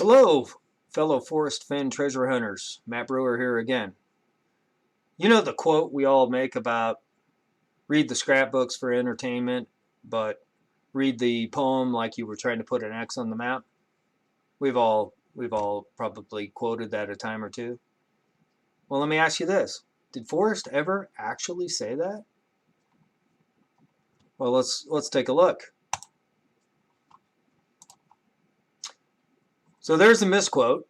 Hello, fellow Forrest Fenn Treasure hunters. Matt Brewer here again. You know the quote we all make about read the scrapbooks for entertainment, but read the poem like you were trying to put an X on the map? We've all probably quoted that a time or two. Well, let me ask you this. Did Forrest ever actually say that? Well, let's take a look. So there's the misquote,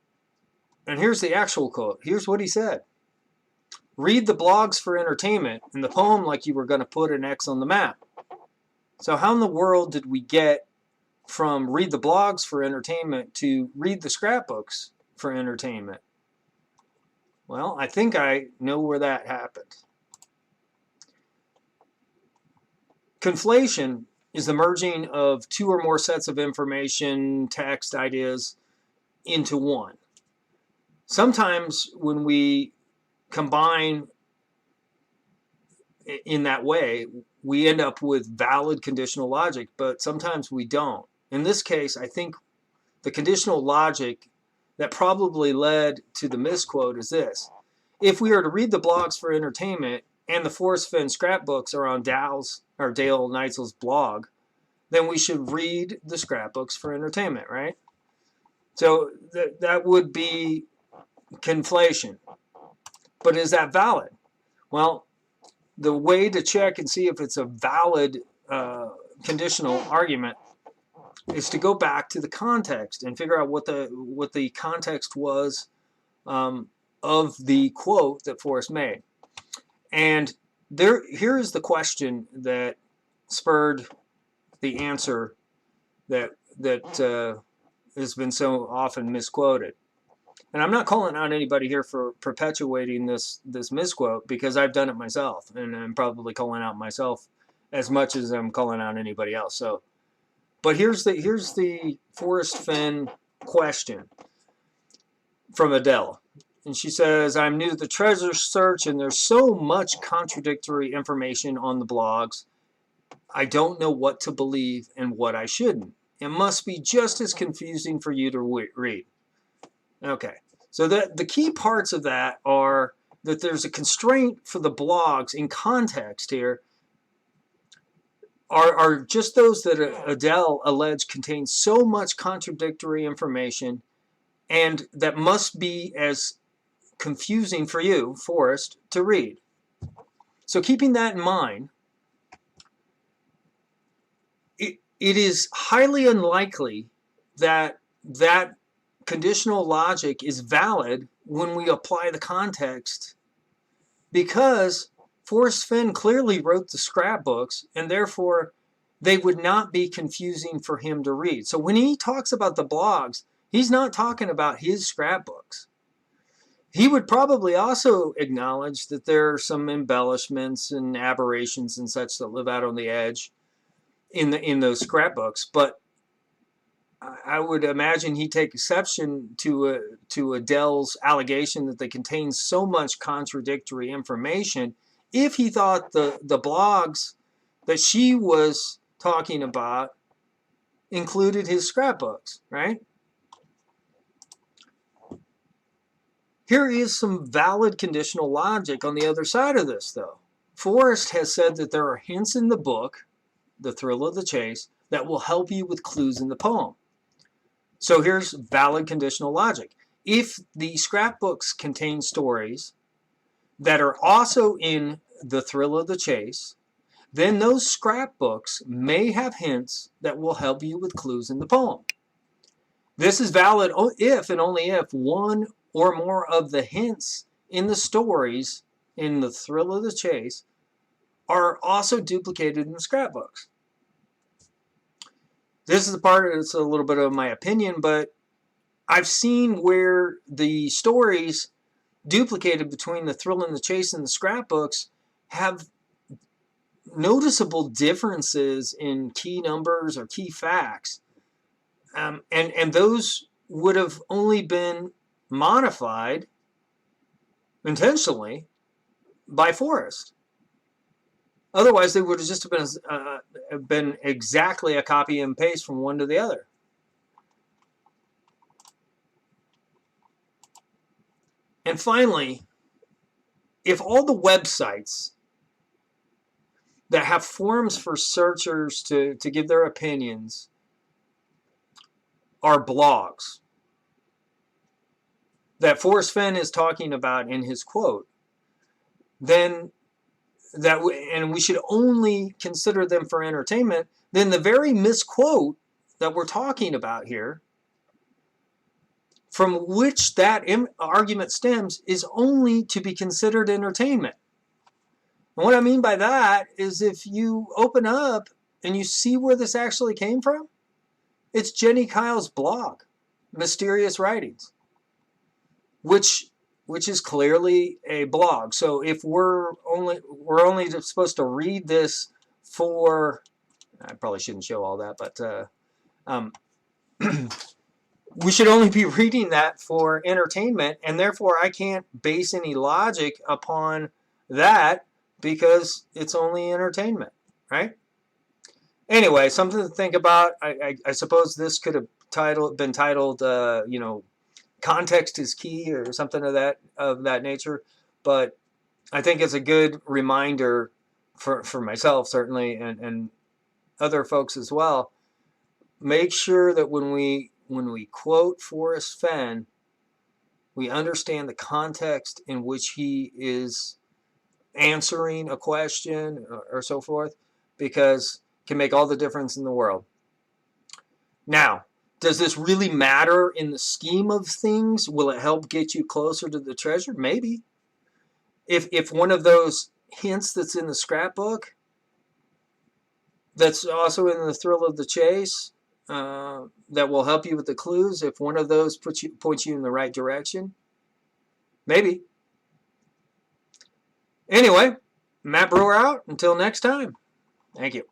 and here's the actual quote. Here's what he said. Read the blogs for entertainment and the poem like you were going to put an X on the map. So how in the world did we get from read the blogs for entertainment to read the scrapbooks for entertainment? Well, I think I know where that happened. Conflation is the merging of two or more sets of information, text, ideas into one. Sometimes when we combine in that way, we end up with valid conditional logic, but sometimes we don't. In this case, I think the conditional logic that probably led to the misquote is this. If we are to read the blogs for entertainment and the Forrest Fenn scrapbooks are on Dale Neitzel's blog, then we should read the scrapbooks for entertainment, right? So that would be conflation. But is that valid? Well, the way to check and see if it's a valid conditional argument is to go back to the context and figure out what the context was of the quote that Forrest made. And here is the question that spurred the answer that has been so often misquoted. And I'm not calling out anybody here for perpetuating this misquote, because I've done it myself, and I'm probably calling out myself as much as I'm calling out anybody else. So, but here's the Forrest Fenn question from Adele, and she says, "I'm new to the treasure search, and there's so much contradictory information on the blogs. I don't know what to believe and what I shouldn't. It must be just as confusing for you to read." Okay, so the key parts of that are that there's a constraint for the blogs in context here are just those that Adele alleged contain so much contradictory information, and that must be as confusing for you, Forrest, to read. So keeping that in mind, it is highly unlikely that conditional logic is valid when we apply the context, because Forrest Fenn clearly wrote the scrapbooks, and therefore they would not be confusing for him to read. So when he talks about the blogs, he's not talking about his scrapbooks. He would probably also acknowledge that there are some embellishments and aberrations and such that live out on the edge in those scrapbooks, but I would imagine he'd take exception to Adele's allegation that they contain so much contradictory information if he thought the blogs that she was talking about included his scrapbooks, right? Here is some valid conditional logic on the other side of this, though. Forrest has said that there are hints in the book, The Thrill of the Chase, that will help you with clues in the poem. So here's valid conditional logic. If the scrapbooks contain stories that are also in The Thrill of the Chase, then those scrapbooks may have hints that will help you with clues in the poem. This is valid if and only if one or more of the hints in the stories in The Thrill of the Chase are also duplicated in the scrapbooks. This is the part that's a little bit of my opinion, but I've seen where the stories duplicated between The Thrill and the Chase and the scrapbooks have noticeable differences in key numbers or key facts. And those would have only been modified intentionally by Forrest. Otherwise, they would have just been exactly a copy and paste from one to the other. And finally, if all the websites that have forums for searchers to give their opinions are blogs that Forrest Fenn is talking about in his quote, then and we should only consider them for entertainment, then the very misquote that we're talking about here, from which that argument stems, is only to be considered entertainment. And what I mean by that is if you open up and you see where this actually came from, it's Jenny Kyle's blog, Mysterious Writings, which is clearly a blog. So if we're only supposed to read this for, I probably shouldn't show all that, but we should only be reading that for entertainment, and therefore I can't base any logic upon that because it's only entertainment, right? Anyway, something to think about. I suppose this could have been titled, context is key or something of that nature. But I think it's a good reminder for myself, certainly, and other folks as well. Make sure that when we quote Forrest Fenn, we understand the context in which he is answering a question or so forth, because it can make all the difference in the world. Now, does this really matter in the scheme of things? Will it help get you closer to the treasure? Maybe. If one of those hints that's in the scrapbook, that's also in the thrill of the chase, that will help you with the clues, if one of those points you in the right direction, maybe. Anyway, Matt Brewer out. Until next time. Thank you.